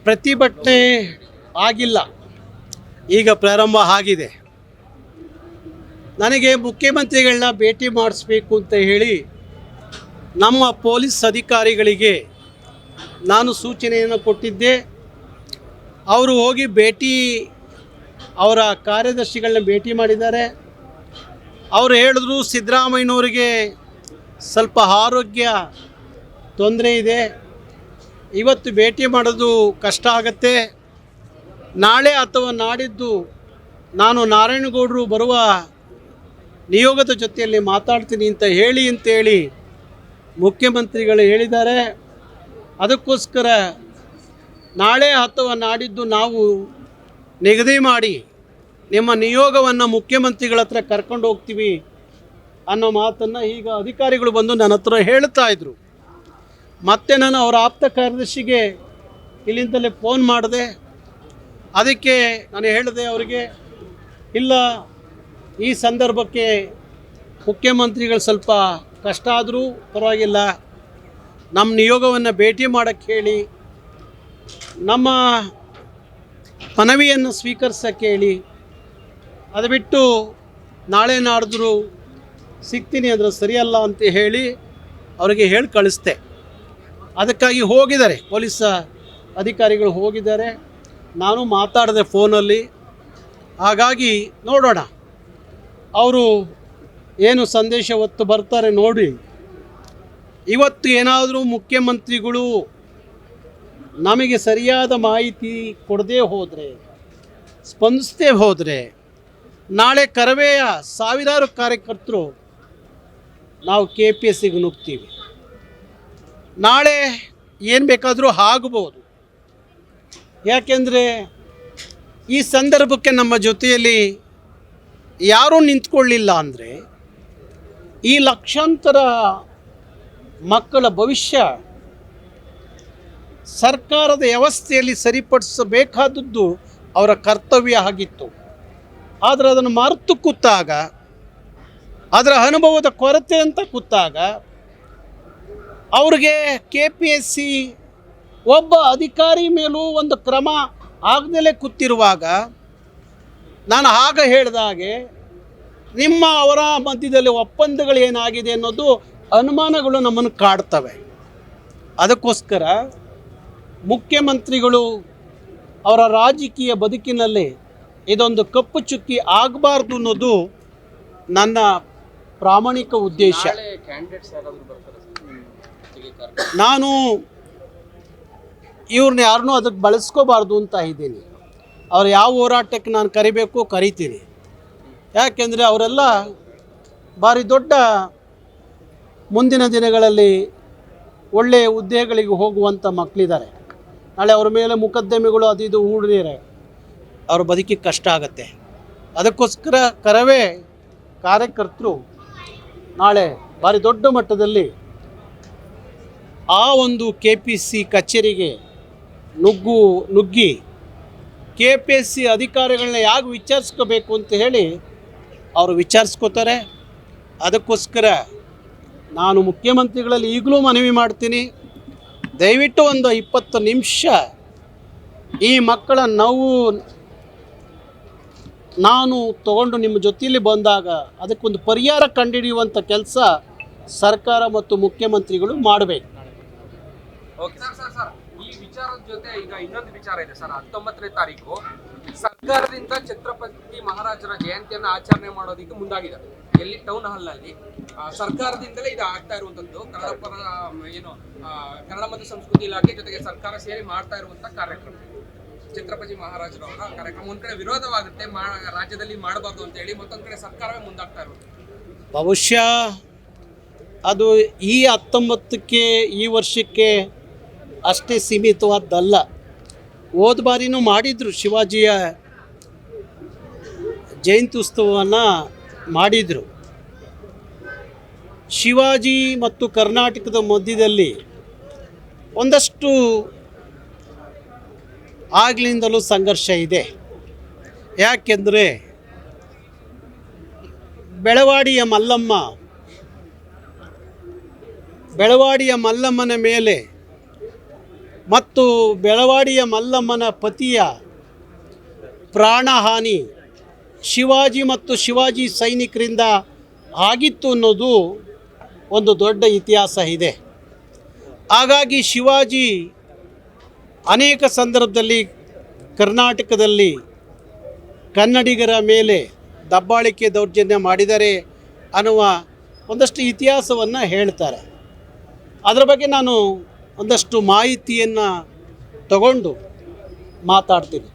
ಪ್ರತಿಭಟನೆ ಆಗಿಲ್ಲ, ಈಗ ಪ್ರಾರಂಭ ಆಗಿದೆ. ನನಗೆ ಮುಖ್ಯಮಂತ್ರಿಗಳನ್ನ ಭೇಟಿ ಮಾಡಿಸ್ಬೇಕು ಅಂತ ಹೇಳಿ ನಮ್ಮ ಪೊಲೀಸ್ ಅಧಿಕಾರಿಗಳಿಗೆ ನಾನು ಸೂಚನೆಯನ್ನು ಕೊಟ್ಟಿದ್ದೆ. ಅವರು ಹೋಗಿ ಅವರ ಕಾರ್ಯದರ್ಶಿಗಳನ್ನ ಭೇಟಿ ಮಾಡಿದ್ದಾರೆ. ಅವರು ಹೇಳಿದ್ರು ಸಿದ್ದರಾಮಯ್ಯನವರಿಗೆ ಸ್ವಲ್ಪ ಆರೋಗ್ಯ ತೊಂದರೆ ಇದೆ, ಇವತ್ತು ಭೇಟಿ ಮಾಡೋದು ಕಷ್ಟ ಆಗುತ್ತೆ, ನಾಳೆ ಅಥವಾ ನಾಡಿದ್ದು ನಾನು ನಾರಾಯಣಗೌಡರು ಬರುವ ನಿಯೋಗದ ಜೊತೆಯಲ್ಲಿ ಮಾತಾಡ್ತೀನಿ ಅಂತೇಳಿ ಮುಖ್ಯಮಂತ್ರಿಗಳು ಹೇಳಿದ್ದಾರೆ. ಅದಕ್ಕೋಸ್ಕರ ನಾಳೆ ಅಥವಾ ನಾಡಿದ್ದು ನಾವು ನಿಗದಿ ಮಾಡಿ ನಿಮ್ಮ ನಿಯೋಗವನ್ನು ಮುಖ್ಯಮಂತ್ರಿಗಳ ಹತ್ರ ಕರ್ಕೊಂಡು ಹೋಗ್ತೀವಿ ಅನ್ನೋ ಮಾತನ್ನು ಈಗ ಅಧಿಕಾರಿಗಳು ಬಂದು ನನ್ನ ಹತ್ರ ಹೇಳ್ತಾ ಇದ್ದರು. ಮತ್ತೆ ನಾನು ಅವರ ಆಪ್ತ ಕಾರ್ಯದರ್ಶಿಗೆ ಇಲ್ಲಿಂದಲೇ ಫೋನ್ ಮಾಡಿದೆ. ಅದಕ್ಕೆ ನಾನು ಹೇಳಿದೆ ಅವರಿಗೆ, ಇಲ್ಲ ಈ ಸಂದರ್ಭಕ್ಕೆ ಮುಖ್ಯಮಂತ್ರಿಗಳು ಸ್ವಲ್ಪ ಕಷ್ಟ ಆದರೂ ಪರವಾಗಿಲ್ಲ, ನಮ್ಮ ನಿಯೋಗವನ್ನು ಭೇಟಿ ಮಾಡೋಕ್ಕೆ ಹೇಳಿ, ನಮ್ಮ ಮನವಿಯನ್ನು ಸ್ವೀಕರಿಸೋಕ್ಕೆ ಹೇಳಿ, ಅದು ಬಿಟ್ಟು ನಾಳೆ ನಾಡಿದ್ರು ಸಿಗ್ತೀನಿ ಅಂದರೆ ಸರಿಯಲ್ಲ ಅಂತ ಹೇಳಿ ಅವರಿಗೆ ಹೇಳಿ ಕಳಿಸ್ದೆ. ಅದಕ್ಕಾಗಿ ಹೋಗಿದ್ದಾರೆ, ಪೊಲೀಸ್ ಅಧಿಕಾರಿಗಳು ಹೋಗಿದ್ದಾರೆ. ನಾನು ಮಾತಾಡಿದೆ ಫೋನಲ್ಲಿ. ಹಾಗಾಗಿ ನೋಡೋಣ ಅವರು ಏನು ಸಂದೇಶ ಹೊತ್ತು ಬರ್ತಾರೆ ನೋಡಿ. ಇವತ್ತು ಏನಾದರೂ ಮುಖ್ಯಮಂತ್ರಿಗಳು ನಮಗೆ ಸರಿಯಾದ ಮಾಹಿತಿ ಕೊಡದೇ ಹೋದರೆ, ಸ್ಪಂದಿಸದೇ ಹೋದರೆ, ನಾಳೆ ಕರವೆಯ ಸಾವಿರಾರು ಕಾರ್ಯಕರ್ತರು ನಾವು KPSCಗೆ ನುಗ್ತೀವಿ. ನಾಳೆ ಏನು ಬೇಕಾದರೂ ಆಗಬಹುದು. ಯಾಕೆಂದರೆ ಈ ಸಂದರ್ಭಕ್ಕೆ ನಮ್ಮ ಜೊತೆಯಲ್ಲಿ ಯಾರೂ ನಿಂತ್ಕೊಳ್ಳಿಲ್ಲ ಅಂದರೆ ಈ ಲಕ್ಷಾಂತರ ಮಕ್ಕಳ ಭವಿಷ್ಯ ಸರ್ಕಾರದ ವ್ಯವಸ್ಥೆಯಲ್ಲಿ ಸರಿಪಡಿಸಬೇಕಾದದ್ದು ಅವರ ಕರ್ತವ್ಯ ಆಗಿತ್ತು. ಆದರೆ ಅದನ್ನು ಮರೆತು ಕೂತಾಗ, ಅದರ ಅನುಭವದ ಕೊರತೆ ಅಂತ ಕೂತಾಗ, ಅವ್ರಿಗೆ KPSC ಒಬ್ಬ ಅಧಿಕಾರಿ ಮೇಲೂ ಒಂದು ಕ್ರಮ ಆಗದಲೇ ಕೂತಿರುವಾಗ, ನಾನು ಆಗ ಹೇಳಿದಾಗೆ ಅವರ ಮಧ್ಯದಲ್ಲಿ ಒಪ್ಪಂದಗಳು ಏನಾಗಿದೆ ಅನ್ನೋದು ಅನುಮಾನಗಳು ನಮ್ಮನ್ನು ಕಾಡ್ತವೆ. ಅದಕ್ಕೋಸ್ಕರ ಮುಖ್ಯಮಂತ್ರಿಗಳು ಅವರ ರಾಜಕೀಯ ಬದುಕಿನಲ್ಲಿ ಇದೊಂದು ಕಪ್ಪು ಚುಕ್ಕಿ ಆಗಬಾರ್ದು ಅನ್ನೋದು ನನ್ನ ಪ್ರಾಮಾಣಿಕ ಉದ್ದೇಶ. ನಾನು ಇವ್ರನ್ನ ಯಾರನ್ನೂ ಅದಕ್ಕೆ ಬಳಸ್ಕೋಬಾರ್ದು ಅಂತ ಇದ್ದೀನಿ. ಅವ್ರು ಯಾವ ಹೋರಾಟಕ್ಕೆ ನಾನು ಕರಿತೀನಿ. ಯಾಕೆಂದರೆ ಅವರೆಲ್ಲ ಭಾರಿ ದೊಡ್ಡ ಮುಂದಿನ ದಿನಗಳಲ್ಲಿ ಒಳ್ಳೆಯ ಹುದ್ದೆಗಳಿಗೆ ಹೋಗುವಂಥ ಮಕ್ಕಳಿದ್ದಾರೆ. ನಾಳೆ ಅವ್ರ ಮೇಲೆ ಮೊಕದ್ದಮೆಗಳು ಅದು ಇದು ಹೂಡಿದರೆ ಅವ್ರ ಬದುಕಿಗೆ ಕಷ್ಟ ಆಗುತ್ತೆ. ಅದಕ್ಕೋಸ್ಕರ ಕರವೇ ಕಾರ್ಯಕರ್ತರು ನಾಳೆ ಭಾರಿ ದೊಡ್ಡ ಮಟ್ಟದಲ್ಲಿ ಆ ಒಂದು KPSC ಕಚೇರಿಗೆ ನುಗ್ಗಿ KPSC ಅಧಿಕಾರಿಗಳನ್ನ ಯಾಕೆ ವಿಚಾರಿಸ್ಕೋಬೇಕು ಅಂತ ಹೇಳಿ ಅವರು ವಿಚಾರಿಸ್ಕೋತಾರೆ. ಅದಕ್ಕೋಸ್ಕರ ನಾನು ಮುಖ್ಯಮಂತ್ರಿಗಳಲ್ಲಿ ಈಗಲೂ ಮನವಿ ಮಾಡ್ತೀನಿ, ದಯವಿಟ್ಟು ಒಂದು 20 ನಿಮಿಷ ಈ ಮಕ್ಕಳ ನೋವು ನಾನು ತಗೊಂಡು ನಿಮ್ಮ ಜೊತೆಯಲ್ಲಿ ಬಂದಾಗ ಅದಕ್ಕೊಂದು ಪರಿಹಾರ ಕಂಡುಹಿಡಿಯುವಂಥ ಕೆಲಸ ಸರ್ಕಾರ ಮತ್ತು ಮುಖ್ಯಮಂತ್ರಿಗಳು ಮಾಡಬೇಕು. ಓಕೆ ಸರ್, ಈ ವಿಚಾರದ ಜೊತೆ ಈಗ ಇನ್ನೊಂದು ವಿಚಾರ ಇದೆ ಸರ್. 19ನೇ ತಾರೀಕು ಸರ್ಕಾರದಿಂದ ಛತ್ರಪತಿ ಮಹಾರಾಜರ ಜಯಂತಿಯನ್ನು ಆಚರಣೆ ಮಾಡೋದಕ್ಕೆ ಮುಂದಾಗಿದೆ. ಎಲ್ಲಿ ಟೌನ್ ಹಾಲ್ ಅಲ್ಲಿ ಸರ್ಕಾರದಿಂದಲೇ ಇದು ಆಗ್ತಾ ಇರುವಂತದ್ದು. ಕನ್ನಡ ಮತ್ತು ಸಂಸ್ಕೃತಿ ಇಲಾಖೆ ಜೊತೆಗೆ ಸರ್ಕಾರ ಸೇರಿ ಮಾಡ್ತಾ ಇರುವಂತ ಕಾರ್ಯಕ್ರಮ ಛತ್ರಪತಿ ಮಹಾರಾಜರವರ ಕಾರ್ಯಕ್ರಮ. ಒಂದ್ ಕಡೆ ವಿರೋಧವಾಗುತ್ತೆ, ರಾಜ್ಯದಲ್ಲಿ ಮಾಡಬಾರ್ದು ಅಂತ ಹೇಳಿ, ಮತ್ತೊಂದ್ ಕಡೆ ಸರ್ಕಾರವೇ ಮುಂದಾಗ್ತಾ ಇರೋದು. ಬಹುಶಃ ಅದು ಈ 19ಕ್ಕೆ ಈ ವರ್ಷಕ್ಕೆ ಅಷ್ಟೇ ಸೀಮಿತವಾದ್ದಲ್ಲ. ಹೋದ ಬಾರಿನೂ ಮಾಡಿದರು, ಶಿವಾಜಿಯ ಜಯಂತಿ ಉತ್ಸವವನ್ನು ಮಾಡಿದರು. ಶಿವಾಜಿ ಮತ್ತು ಕರ್ನಾಟಕದ ಮಧ್ಯದಲ್ಲಿ ಒಂದಷ್ಟು ಆಗ್ಲಿಂದಲೂ ಸಂಘರ್ಷ ಇದೆ. ಯಾಕೆಂದರೆ ಬೆಳವಾಡಿಯ ಮಲ್ಲಮ್ಮನ ಮೇಲೆ ಮತ್ತು ಬೆಳವಾಡಿಯ ಮಲ್ಲಮ್ಮನ ಪತಿಯ ಪ್ರಾಣಹಾನಿ ಶಿವಾಜಿ ಮತ್ತು ಶಿವಾಜಿ ಸೈನಿಕರಿಂದ ಆಗಿತ್ತು ಅನ್ನೋದು ಒಂದು ದೊಡ್ಡ ಇತಿಹಾಸ ಇದೆ. ಹಾಗಾಗಿ ಶಿವಾಜಿ ಅನೇಕ ಸಂದರ್ಭದಲ್ಲಿ ಕರ್ನಾಟಕದಲ್ಲಿ ಕನ್ನಡಿಗರ ಮೇಲೆ ದಬ್ಬಾಳಿಕೆ ದೌರ್ಜನ್ಯ ಮಾಡಿದ್ದಾರೆ ಅನ್ನುವ ಒಂದಷ್ಟು ಇತಿಹಾಸವನ್ನು ಹೇಳ್ತಾರೆ. ಅದರ ಬಗ್ಗೆ ನಾನು ಒಂದಷ್ಟು ಮಾಹಿತಿಯನ್ನು ತಗೊಂಡು ಮಾತಾಡ್ತೀನಿ.